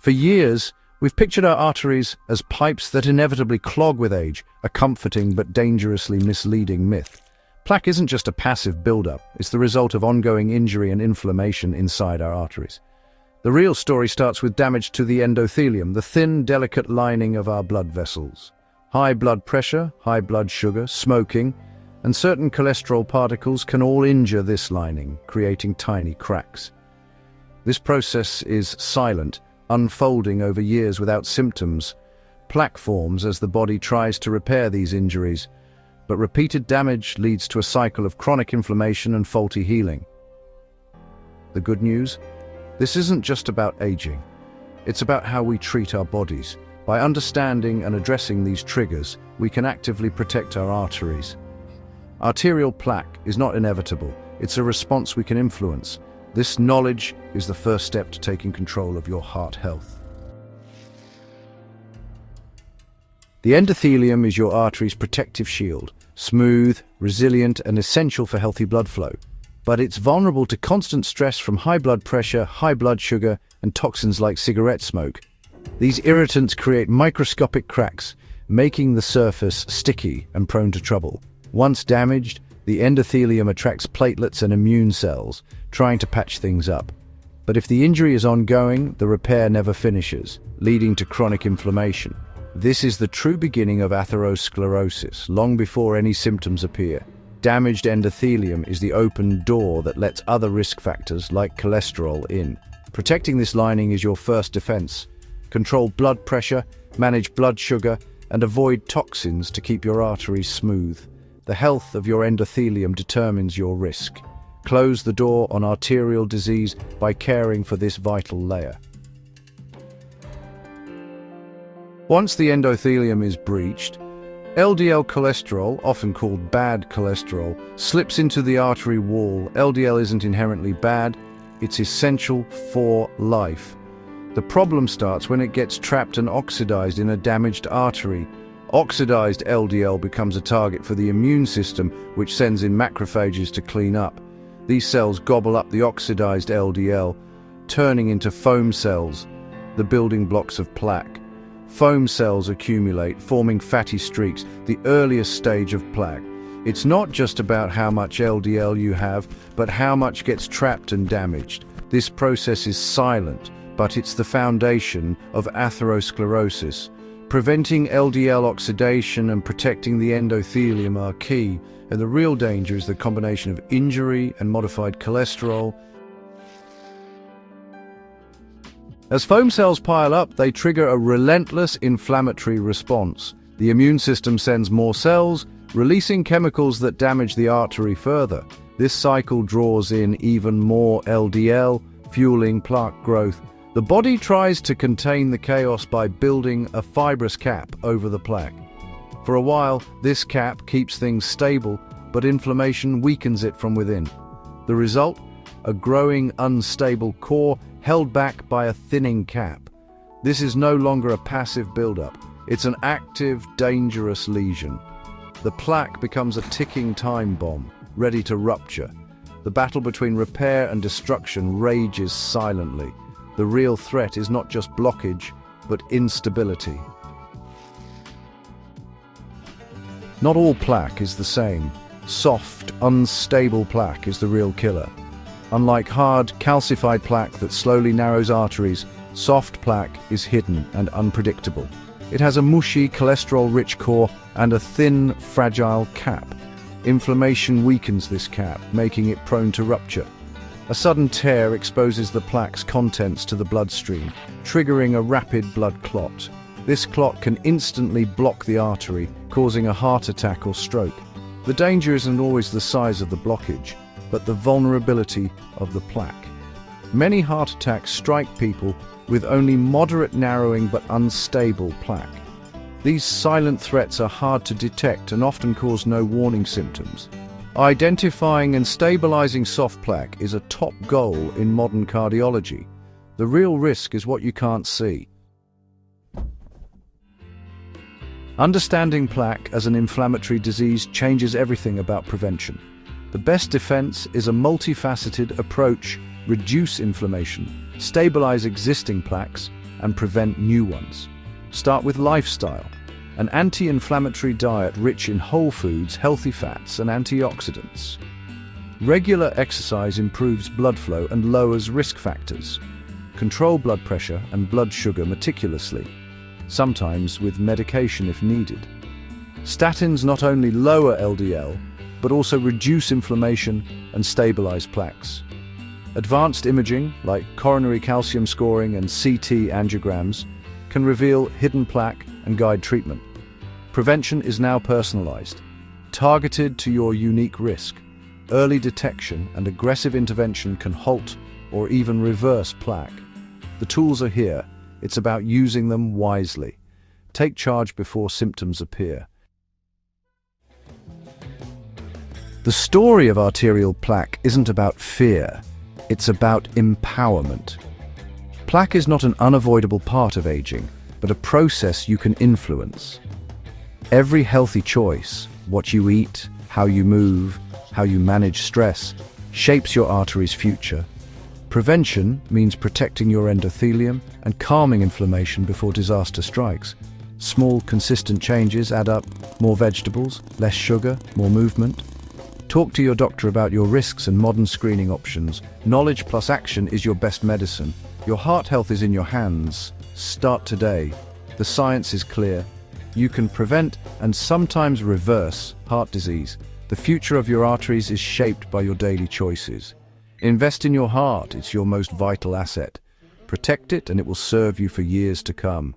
For years, we've pictured our arteries as pipes that inevitably clog with age, a comforting but dangerously misleading myth. Plaque isn't just a passive buildup, it's the result of ongoing injury and inflammation inside our arteries. The real story starts with damage to the endothelium, the thin, delicate lining of our blood vessels. High blood pressure, high blood sugar, smoking, and certain cholesterol particles can all injure this lining, creating tiny cracks. This process is silent, unfolding over years without symptoms. Plaque forms as the body tries to repair these injuries, but repeated damage leads to a cycle of chronic inflammation and faulty healing. The good news? This isn't just about aging. It's about how we treat our bodies. By understanding and addressing these triggers, we can actively protect our arteries. Arterial plaque is not inevitable. It's a response we can influence. This knowledge is the first step to taking control of your heart health. The endothelium is your artery's protective shield, smooth, resilient, and essential for healthy blood flow. But it's vulnerable to constant stress from high blood pressure, high blood sugar, and toxins like cigarette smoke. These irritants create microscopic cracks, making the surface sticky and prone to trouble. Once damaged, the endothelium attracts platelets and immune cells, trying to patch things up. But if the injury is ongoing, the repair never finishes, leading to chronic inflammation. This is the true beginning of atherosclerosis, long before any symptoms appear. Damaged endothelium is the open door that lets other risk factors, like cholesterol, in. Protecting this lining is your first defense. Control blood pressure, manage blood sugar, and avoid toxins to keep your arteries smooth. The health of your endothelium determines your risk. Close the door on arterial disease by caring for this vital layer. Once the endothelium is breached, LDL cholesterol, often called bad cholesterol, slips into the artery wall. LDL isn't inherently bad, it's essential for life. The problem starts when it gets trapped and oxidized in a damaged artery. Oxidized LDL becomes a target for the immune system, which sends in macrophages to clean up. These cells gobble up the oxidized LDL, turning into foam cells, the building blocks of plaque. Foam cells accumulate, forming fatty streaks, the earliest stage of plaque. It's not just about how much LDL you have, but how much gets trapped and damaged. This process is silent, but it's the foundation of atherosclerosis. Preventing LDL oxidation and protecting the endothelium are key, and the real danger is the combination of injury and modified cholesterol. As foam cells pile up, they trigger a relentless inflammatory response. The immune system sends more cells, releasing chemicals that damage the artery further. This cycle draws in even more LDL, fueling plaque growth. The body tries to contain the chaos by building a fibrous cap over the plaque. For a while, this cap keeps things stable, but inflammation weakens it from within. The result? A growing, unstable core held back by a thinning cap. This is no longer a passive buildup. It's an active, dangerous lesion. The plaque becomes a ticking time bomb, ready to rupture. The battle between repair and destruction rages silently. The real threat is not just blockage, but instability. Not all plaque is the same. Soft, unstable plaque is the real killer. Unlike hard, calcified plaque that slowly narrows arteries, soft plaque is hidden and unpredictable. It has a mushy, cholesterol-rich core and a thin, fragile cap. Inflammation weakens this cap, making it prone to rupture. A sudden tear exposes the plaque's contents to the bloodstream, triggering a rapid blood clot. This clot can instantly block the artery, causing a heart attack or stroke. The danger isn't always the size of the blockage, but the vulnerability of the plaque. Many heart attacks strike people with only moderate narrowing but unstable plaque. These silent threats are hard to detect and often cause no warning symptoms. Identifying and stabilizing soft plaque is a top goal in modern cardiology. The real risk is what you can't see. Understanding plaque as an inflammatory disease changes everything about prevention. The best defense is a multifaceted approach: reduce inflammation, stabilize existing plaques, and prevent new ones. Start with lifestyle. An anti-inflammatory diet rich in whole foods, healthy fats, and antioxidants. Regular exercise improves blood flow and lowers risk factors. Control blood pressure and blood sugar meticulously, sometimes with medication if needed. Statins not only lower LDL, but also reduce inflammation and stabilize plaques. Advanced imaging, like coronary calcium scoring and CT angiograms, can reveal hidden plaque and guide treatment. Prevention is now personalized, targeted to your unique risk. Early detection and aggressive intervention can halt or even reverse plaque. The tools are here. It's about using them wisely. Take charge before symptoms appear. The story of arterial plaque isn't about fear. It's about empowerment. Plaque is not an unavoidable part of aging, but a process you can influence. Every healthy choice, what you eat, how you move, how you manage stress, shapes your artery's future. Prevention means protecting your endothelium and calming inflammation before disaster strikes. Small, consistent changes add up. More vegetables, less sugar, more movement. Talk to your doctor about your risks and modern screening options. Knowledge plus action is your best medicine. Your heart health is in your hands. Start today. The science is clear. You can prevent and sometimes reverse heart disease. The future of your arteries is shaped by your daily choices. Invest in your heart. It's your most vital asset. Protect it and it will serve you for years to come.